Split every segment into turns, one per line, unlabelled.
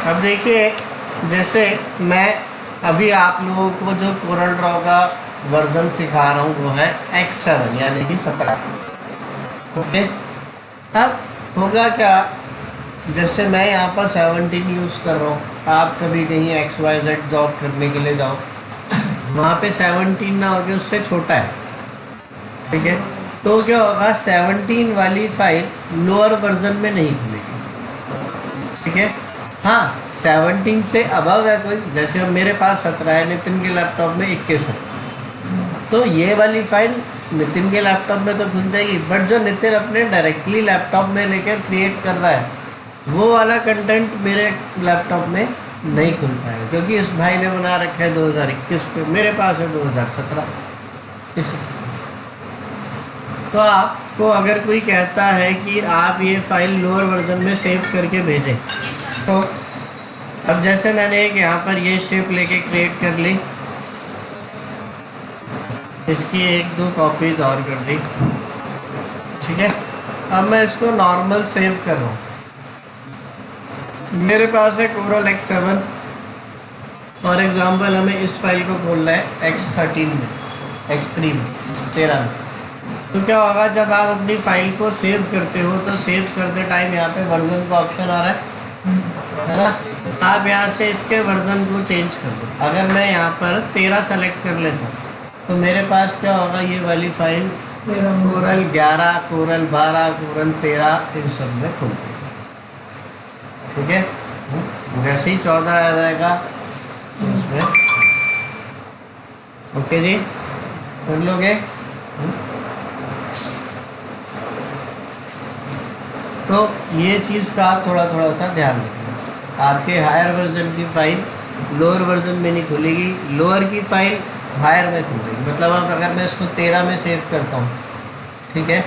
अब देखिए, जैसे मैं अभी आप लोगों को जो कोरल ड्रॉ का वर्जन सिखा रहा हूँ वो है X7 यानी कि 17। ओके, अब होगा क्या, जैसे मैं यहाँ पर 17 यूज़ कर रहा हूँ, आप कभी कहीं XYZ जॉब करने के लिए जाओ, वहाँ पे 17 ना होगी, उससे छोटा है। ठीक है, तो क्या होगा, 17 वाली फाइल लोअर वर्जन में नहीं खुलेगी। ठीक है, हाँ 17 से अबव है कोई, जैसे अब मेरे पास 17 है, नितिन के लैपटॉप में 21 है, तो ये वाली फाइल नितिन के लैपटॉप में तो खुल जाएगी, बट जो नितिन अपने डायरेक्टली लैपटॉप में लेकर क्रिएट कर रहा है वो वाला कंटेंट मेरे लैपटॉप में नहीं खुल पाएगा, क्योंकि इस भाई ने बना रखा है 2021 पे, मेरे पास है 2017। इस तो आपको अगर कोई कहता है कि आप ये फाइल लोअर वर्जन में सेव करके भेजें, तो अब जैसे मैंने एक यहाँ पर ये शेप लेके क्रिएट कर ली, इसकी 1-2 कॉपीज और कर दी। ठीक है, अब मैं इसको नॉर्मल सेव कर रहा हूँ। मेरे पास है कोरल X7, फॉर एग्जांपल हमें इस फाइल को खोलना है X13 में, X3 में, 13 में। तो क्या होगा, जब आप अपनी फाइल को सेव करते हो तो सेव करते टाइम यहाँ पे वर्जन का ऑप्शन आ रहा है ना, आप यहाँ से इसके वर्जन को चेंज कर दो। अगर मैं यहाँ पर 13 सेलेक्ट कर लेता हूँ तो मेरे पास क्या होगा, ये वाली फाइल कोरल 11, कोरल 12, कोरल 13 इन सब में खुल जाएगी। ठीक है, जैसे ही 14 आ जाएगा उसमें ओके जी कर लोगे। तो ये चीज़ का आप थोड़ा थोड़ा सा ध्यान रखें, आपके हायर वर्जन की फाइल लोअर वर्जन में नहीं खुलेगी, लोअर की फाइल हायर में खुलेगी। मतलब अब अगर मैं इसको 13 में सेव करता हूँ, ठीक है,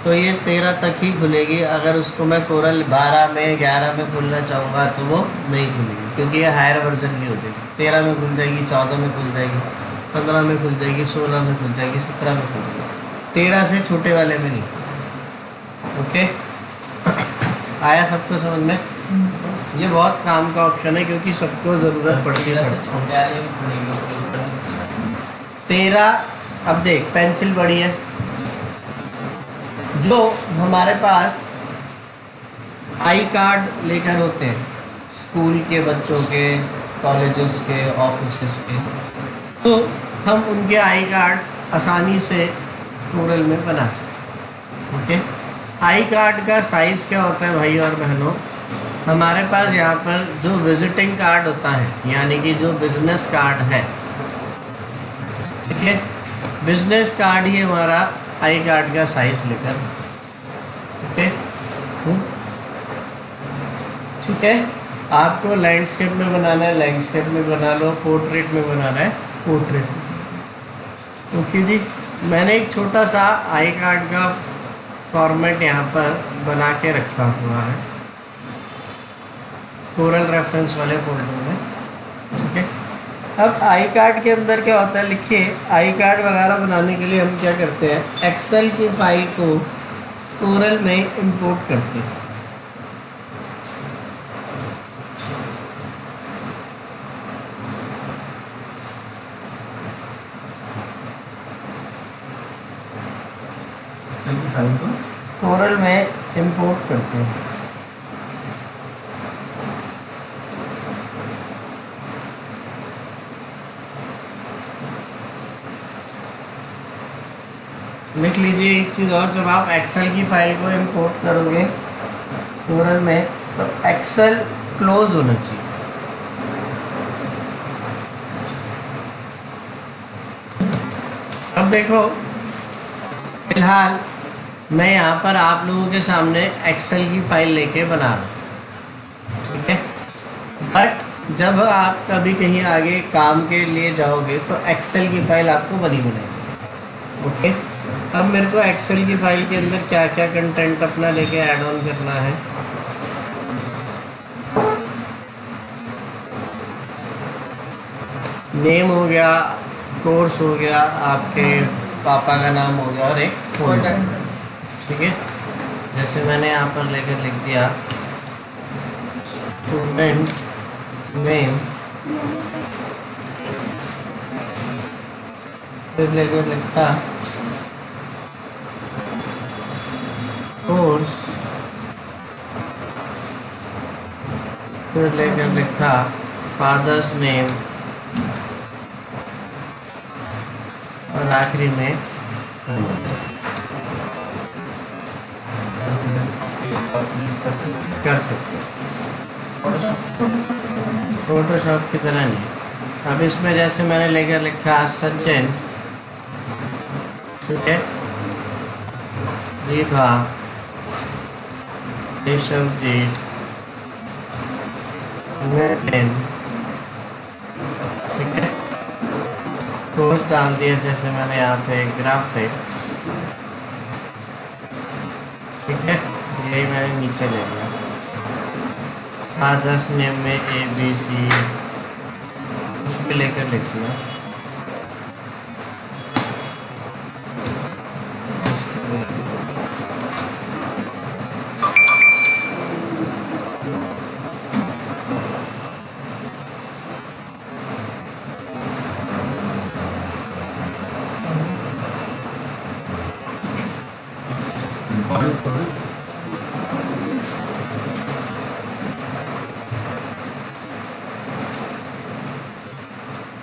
तो ये 13 तक ही खुलेगी। अगर उसको मैं कोरल 12 में 11 में खुलना चाहूँगा तो वो नहीं खुलेगी, क्योंकि ये हायर वर्जन की हो जाएगी। 13 में खुल जाएगी, 14 में खुल जाएगी, 15 में खुल जाएगी, 16 में खुल जाएगी, 17 में खुल जाएगी, 13 से छोटे वाले में नहीं। ओके, आया सबको समझ में? ये बहुत काम का ऑप्शन है, क्योंकि सबको ज़रूरत पड़ती है। 13, अब देख पेंसिल बड़ी है, जो हमारे पास आई कार्ड लेकर होते हैं स्कूल के बच्चों के, कॉलेजेस के, ऑफिसेस के, तो हम उनके आई कार्ड आसानी से कोरल में बना सकते। ओके, आई कार्ड का साइज़ क्या होता है भाई और बहनों, हमारे पास यहाँ पर जो विजिटिंग कार्ड होता है, यानी कि जो बिजनेस कार्ड है, ठीक है, बिजनेस कार्ड ही हमारा आई कार्ड का साइज लेकर। ओके, ठीक है, आपको लैंडस्केप में बनाना है लैंडस्केप में बना लो, पोर्ट्रेट में बनाना है पोर्ट्रेट। ओके जी, मैंने एक छोटा सा आई कार्ड का फॉर्मेट यहाँ पर बना के रखा हुआ है कोरल रेफरेंस वाले फोल्डर में। ठीक है, अब आई कार्ड के अंदर क्या होता है, लिखिए आई कार्ड वगैरह बनाने के लिए हम क्या करते हैं, एक्सेल की फाइल को कोरल में इंपोर्ट करते हैं। फाइल को कोरल में इंपोर्ट करते हैं। लिख लीजिए एक चीज़ और, जब आप एक्सेल की फाइल को इंपोर्ट करोगे कोरल में तो एक्सेल क्लोज होना चाहिए। अब देखो, फिलहाल मैं यहाँ पर आप लोगों के सामने एक्सेल की फाइल लेके बना रहा हूँ, ठीक है, बट जब आप कभी कहीं आगे काम के लिए जाओगे तो एक्सेल की फाइल आपको बनी बनाएगी। ओके, अब मेरे को एक्सेल की फाइल के अंदर क्या क्या कंटेंट अपना लेके ऐड ऑन करना है। नेम हो गया, कोर्स हो गया, आपके पापा का नाम हो गया और एक फोल्डर। ठीक है, जैसे मैंने यहाँ पर लेकर लिख दिया स्टूडेंट नेम, फिर लेकर लिखा कोर्स, फिर लेकर लिखा फादर्स नेम और आखिरी में कर सकते फोटोशॉप की तरह नहीं। अब इसमें जैसे मैंने लेकर लिखा सचिन, ठीक है, दीपा, केशवजीत, नितिन, ठीक है, पोस्ट डाल दिया जैसे मैंने यहाँ पे ग्राफिक्स, ठीक है, यही मैंने नीचे ले लिया। फादर्स नेम में ABC उस पर लेकर लिख दिया।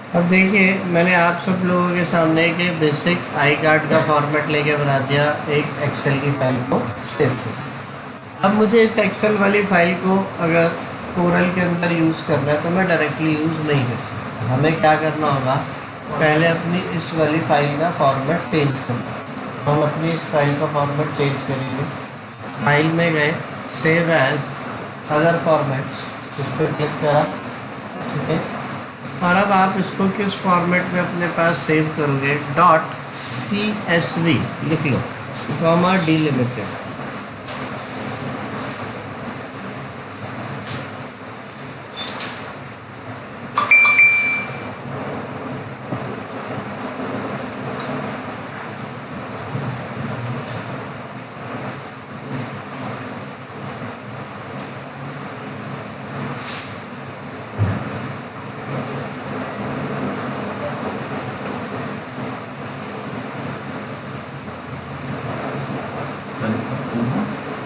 अब देखिए मैंने आप सब लोगों के सामने के बेसिक आई कार्ड का फॉर्मेट लेके बना दिया एक एक्सेल की फाइल को सेव किया। अब मुझे इस एक्सेल वाली फाइल को अगर कोरल के अंदर यूज़ करना है तो मैं डायरेक्टली यूज़ नहीं कर सकता। हमें क्या करना होगा, पहले अपनी इस वाली फाइल का फॉर्मेट चेंज करना। हम अपनी इस फाइल का फॉर्मेट चेंज करेंगे। फाइल में गए, सेव एज अदर फॉर्मेट्स, इस पर क्लिक करा, ठीक है। और अब आप इसको किस फॉर्मेट में अपने पास सेव करोगे, .csv लिख लो, कॉमा डिलिमिटेड।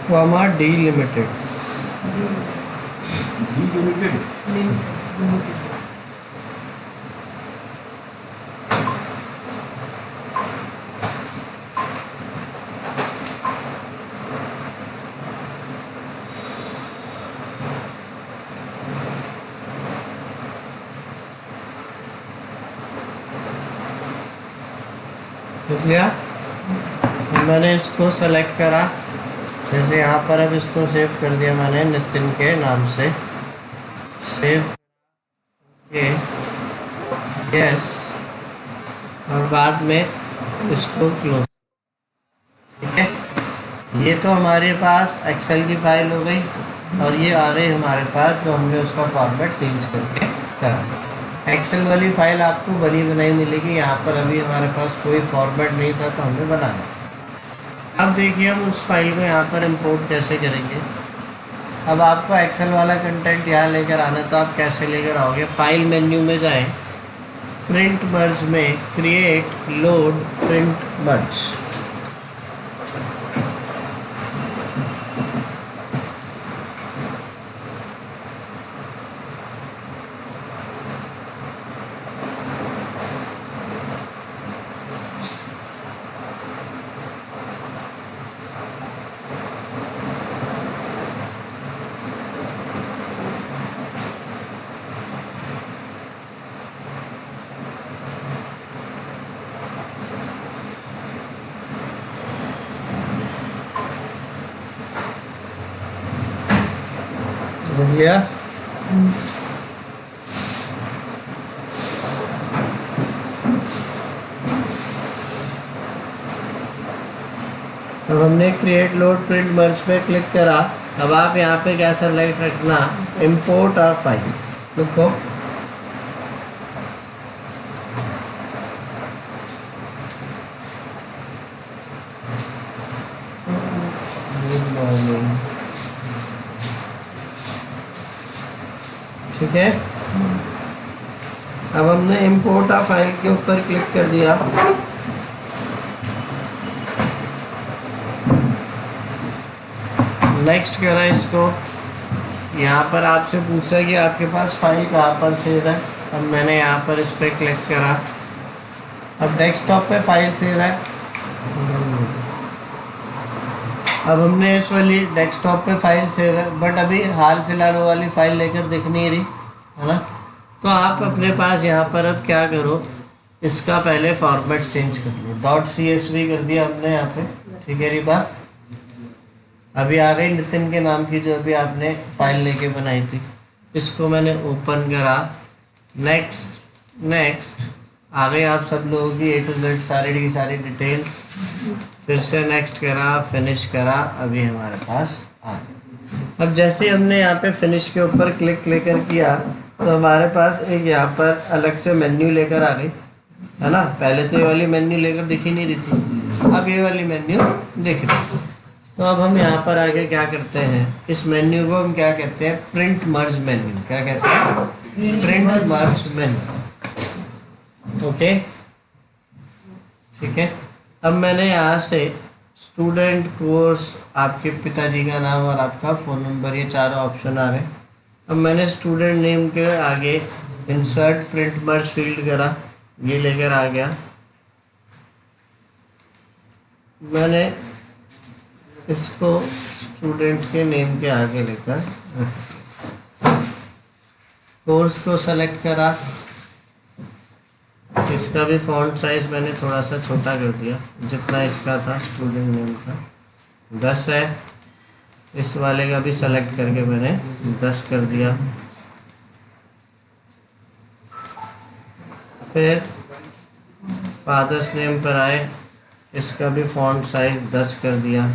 कॉमा डिलिमिटेड, देख लिया। मैंने इसको सेलेक्ट करा, जैसे यहाँ पर अब इसको सेव कर दिया मैंने नितिन के नाम से, सेव के यस, और बाद में इसको क्लोज, ठीक है। ये तो हमारे पास एक्सेल की फाइल हो गई और ये आ गई हमारे पास जो हमने उसका फॉर्मेट चेंज करके करा। एक्सेल वाली फाइल आपको बनी बनाई मिलेगी। यहाँ पर अभी हमारे पास कोई फॉर्मेट नहीं था तो हमने बनाया। अब देखिए हम उस फाइल को यहाँ पर इंपोर्ट कैसे करेंगे। अब आपको एक्सेल वाला कंटेंट यहाँ लेकर आना है तो आप कैसे लेकर आओगे, फाइल मेन्यू में जाएं, प्रिंट मर्ज में क्रिएट लोड प्रिंट मर्ज, हो गया। अब हमने क्रिएट लोड प्रिंट मर्ज पे क्लिक करा। अब आप यहाँ पे क्या सेलेक्ट रखना, इंपोर्ट अ फाइल लिखो, ठीक है। अब हमने इंपोर्ट आ फाइल के ऊपर क्लिक कर दिया। नेक्स्ट करा इसको। यहाँ पर आपसे पूछा कि आपके पास फाइल कहाँ पर सेव है। अब मैंने यहाँ पर इस पर क्लिक करा। अब डेस्कटॉप पे फाइल सेव है। अब हमने इस वाली डेस्कटॉप पे फाइल सेव है, बट अभी हाल फिलहाल वो वाली फाइल लेकर दिख नहीं रही है ना। तो आप अपने पास यहाँ पर अब क्या करो, इसका पहले फॉर्मेट चेंज कर लो। .csv कर दिया हमने यहाँ पे, ठीक है रिबा। अभी आ गई नितिन के नाम की जो अभी आपने फाइल लेके बनाई थी। इसको मैंने ओपन करा। नेक्स्ट आ गई आप सब लोगों की A to Z सारी की सारी डिटेल्स। फिर से नेक्स्ट करा, फिनिश करा, अभी हमारे पास आ गया। अब जैसे हमने यहाँ पे फिनिश के ऊपर क्लिक लेकर किया तो हमारे पास एक यहाँ पर अलग से मेन्यू लेकर आ गई है ना। पहले तो ये वाली मेन्यू लेकर दिख ही नहीं रही थी, अब ये वाली मेन्यू दिख रही है। तो अब हम यहाँ पर आगे क्या करते हैं, इस मेन्यू को हम क्या कहते हैं, प्रिंट मर्ज मेन्यू। क्या कहते हैं? प्रिंट मर्ज मेन्यू। ओके, ठीक है। अब मैंने यहाँ से स्टूडेंट, कोर्स, आपके पिताजी का नाम और आपका फ़ोन नंबर, ये चारों ऑप्शन आ रहे। अब मैंने स्टूडेंट नेम के आगे इंसर्ट प्रिंट मर्ज फील्ड करा, ये लेकर आ गया। मैंने इसको स्टूडेंट के नेम के आगे लेकर कोर्स को सेलेक्ट करा। इसका भी फॉन्ट साइज मैंने थोड़ा सा छोटा कर दिया, जितना इसका था स्टूडेंट नेम का 10 है। इस वाले का भी सेलेक्ट करके मैंने 10 कर दिया। फिर फादर्स नेम पर आए, इसका भी फॉन्ट साइज 10 कर दिया।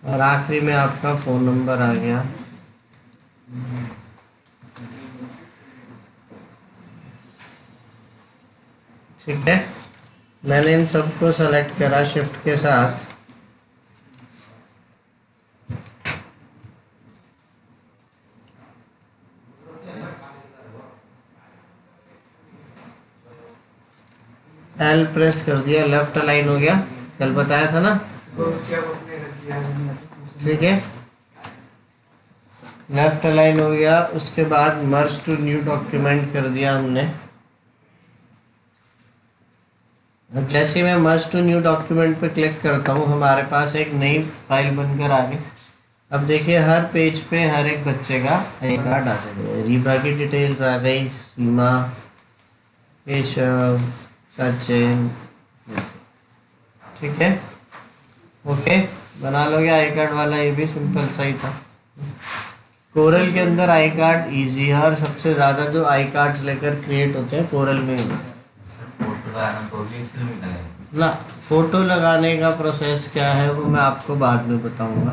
और आखिरी में आपका फ़ोन नंबर आ गया। ठीक है, मैंने इन सबको सेलेक्ट करा शिफ्ट के साथ। L प्रेस कर दिया, लेफ्ट अलाइन हो गया, कल बताया था ना। ठीक है, लेफ्ट अलाइन हो गया। उसके बाद मर्ज टू न्यू डॉक्यूमेंट कर दिया हमने। जैसे ही मैं मर्ज टू न्यू डॉक्यूमेंट पे क्लिक करता हूँ, हमारे पास एक नई फाइल बनकर आ गई। अब देखिए हर पेज पे हर एक बच्चे का आई कार्ड आ जाएगा। रीबा की डिटेल्स आ गई, सीमा, केशव, सचिन। ठीक है, ओके, बना लोगे आई कार्ड वाला। ये भी सिंपल सही था। कोरल के अंदर आई कार्ड ईजी है, और सबसे ज़्यादा जो आई कार्ड्स लेकर क्रिएट होते हैं कोरल में होते हैं ना। फ़ोटो लगाने का प्रोसेस क्या है वो मैं आपको बाद में बताऊंगा।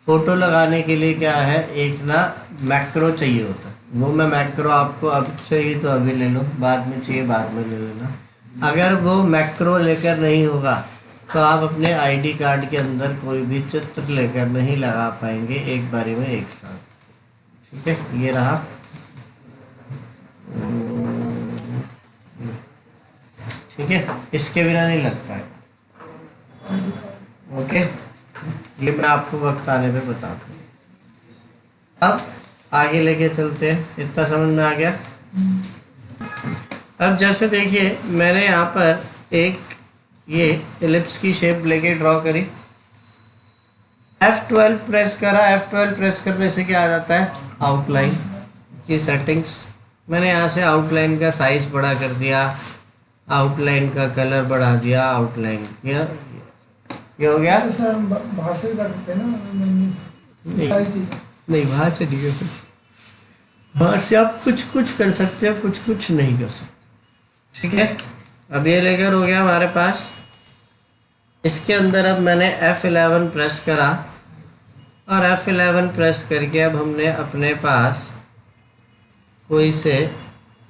फ़ोटो लगाने के लिए क्या है, एक ना मैक्रो चाहिए होता है। वो मैं मैक्रो आपको अब चाहिए तो अभी ले लो, बाद में चाहिए बाद में ले लेना। अगर वो मैक्रो लेकर नहीं होगा तो आप अपने आईडी कार्ड के अंदर कोई भी चित्र लेकर नहीं लगा पाएंगे एक बारी में एक साथ। ठीक है, ये रहा। ठीक है, इसके बिना नहीं लग पाएगा। ओके, ये मैं आपको वक्त आने पे बता दूँ। अब आगे लेके चलते हैं, इतना समझ में आ गया। अब जैसे देखिए मैंने यहाँ पर एक ये एलिप्स की शेप लेके ड्रॉ करी। F12 प्रेस करा। F12 प्रेस करने से क्या आ जाता है, आउटलाइन की सेटिंग्स। मैंने यहाँ से आउटलाइन का साइज बड़ा कर दिया, आउटलाइन का कलर बढ़ा दिया, आउटलाइन किया, ये हो गया।
सर हम बाहर से कर सकते हैं ना,
नहीं बाहर से नहीं कर सकते। बाहर से आप कुछ कर सकते हो, कुछ नहीं कर सकते। ठीक है, अब ये लेकर हो गया हमारे पास। इसके अंदर अब मैंने F11 प्रेस करा, और F11 प्रेस करके अब हमने अपने पास कोई से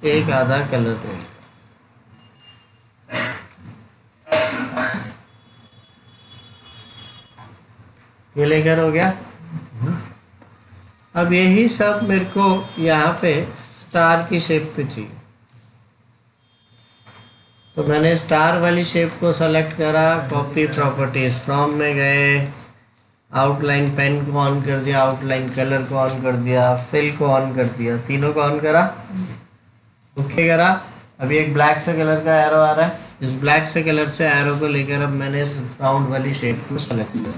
एक आधा कलर दे। ये लेकर हो गया। अब यही सब मेरे को यहाँ पे स्टार की शेप पे चाहिए, तो मैंने स्टार वाली शेप को सेलेक्ट करा, कॉपी प्रॉपर्टीज फ्रॉम में गए, आउटलाइन पेन को ऑन कर दिया, आउटलाइन कलर को ऑन कर दिया, फिल को ऑन कर दिया, तीनों को ऑन करा, ओके करा। अभी एक ब्लैक से कलर का एरो आ रहा है, इस ब्लैक से कलर से एरो को लेकर अब मैंने इस राउंड वाली शेप को सेलेक्ट किया।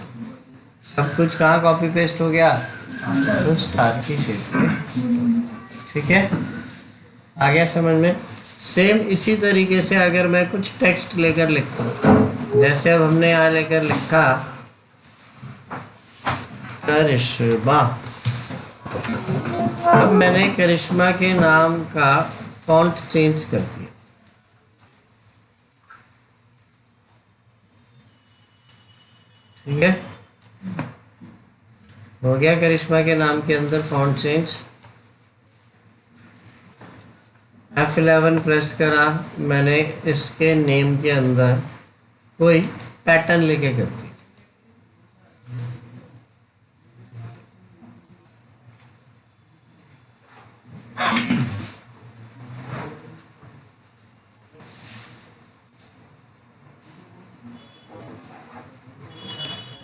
सब कुछ कहाँ कॉपी पेस्ट हो गया, तो स्टार की शेप में। ठीक है, आ गया समझ में। सेम इसी तरीके से अगर मैं कुछ टेक्स्ट लेकर लिखता हूँ, जैसे अब हमने यहाँ लेकर लिखा करिश्मा, अब मैंने करिश्मा के नाम का फॉन्ट चेंज कर दिया। ठीक है, हो गया करिश्मा के नाम के अंदर फॉन्ट चेंज। F11 प्रेस करा, मैंने इसके नेम के अंदर कोई पैटर्न लेके कर दिया।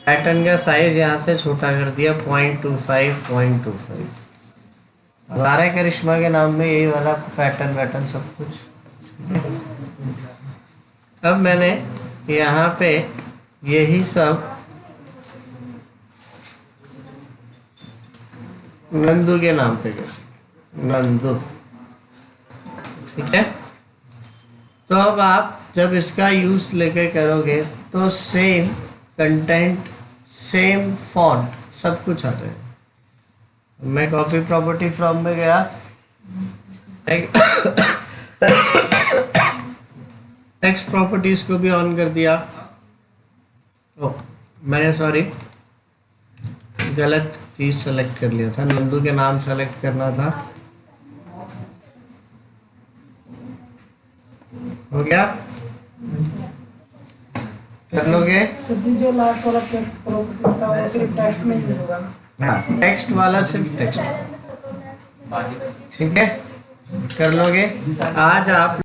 पैटर्न का साइज यहाँ से छोटा कर दिया 0.25 अब आ रहा है करिश्मा के नाम में यही वाला पैटर्न सब कुछ। अब मैंने यहाँ पे यही सब नंदू के नाम पे कर, नंदू। ठीक है, तो अब आप जब इसका यूज लेके करोगे तो सेम कंटेंट, सेम फॉन्ट, सब कुछ आ जाएगा। मैं कॉपी प्रॉपर्टी फ्रॉम में गया, टेक्स्ट प्रॉपर्टीज को भी ऑन कर दिया। ओ, मैंने सॉरी गलत चीज सेलेक्ट कर लिया था, नंदू के नाम सेलेक्ट करना था। हो गया, कर लोगे?
जो लास्ट वाला प्रॉपर्टी था वो सिर्फ टेक्स्ट में ही होगा ना?
हाँ, टेक्स्ट वाला सिर्फ टेक्स्ट। ठीक है, कर लोगे? आज आप